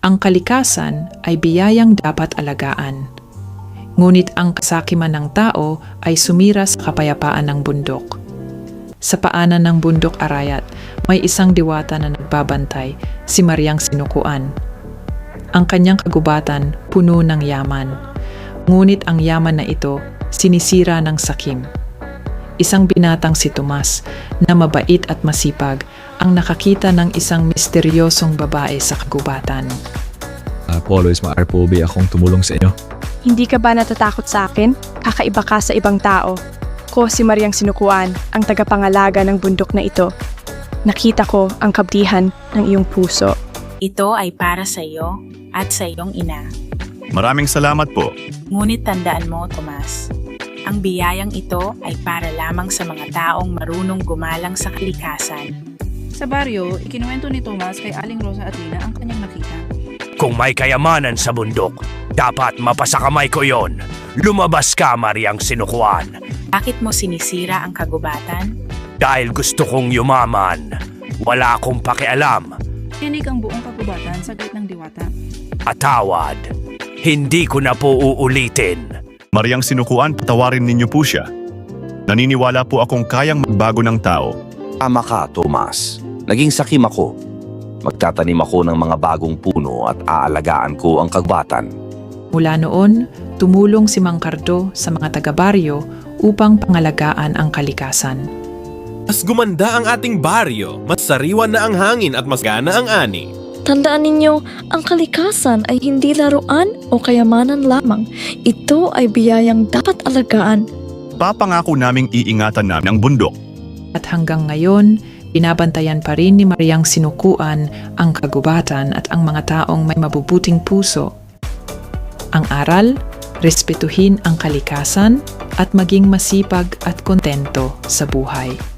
Ang kalikasan ay biyayang dapat alagaan. Ngunit ang kasakiman ng tao ay sumira sa kapayapaan ng bundok. Sa paanan ng bundok Arayat, may isang diwata na nagbabantay, si Mariang Sinukuan. Ang kanyang kagubatan puno ng yaman. Ngunit ang yaman na ito sinisira ng sakim. Isang binatang si Tomas na mabait at masipag ang nakakita ng isang misteryosong babae sa kagubatan. Always maaari akong tumulong sa inyo. Hindi ka ba natatakot sa akin? Kakaiba ka sa ibang tao. Ko si Mariang Sinukuan, ang tagapangalaga ng bundok na ito. Nakita ko ang kabutihan ng iyong puso. Ito ay para sa iyo at sa iyong ina. Maraming salamat po. Ngunit tandaan mo, Tomas, ang biyayang ito ay para lamang sa mga taong marunong gumalang sa kalikasan. Sa baryo, ikinuwento ni Tomas kay Aling Rosa at Lina ang kanyang nakita. Kung may kayamanan sa bundok, dapat mapasakamay ko yon. Lumabas ka, Mariang Sinukuan. Bakit mo sinisira ang kagubatan? Dahil gusto kong yumaman. Wala akong pakialam. Tinig ang buong kagubatan sa gate ng diwata. Atawad. Hindi ko na po uulitin. Mariang Sinukuan, patawarin ninyo po siya. Naniniwala po akong kayang magbago ng tao. Tama ka, Tomas. Naging sakim ako. Magtatanim ako ng mga bagong puno at aalagaan ko ang kagubatan. Mula noon, tumulong si Mang Cardo sa mga taga-baryo upang pangalagaan ang kalikasan. Mas gumanda ang ating baryo, mas sariwan na ang hangin at mas gana ang ani. Tandaan ninyo, ang kalikasan ay hindi laruan o kayamanan lamang. Ito ay biyayang dapat alagaan. Papangako naming iingatan namin ang bundok. At hanggang ngayon, binabantayan pa rin ni Mariang Sinukuan ang kagubatan at ang mga taong may mabubuting puso. Ang aral, respetuhin ang kalikasan at maging masipag at kontento sa buhay.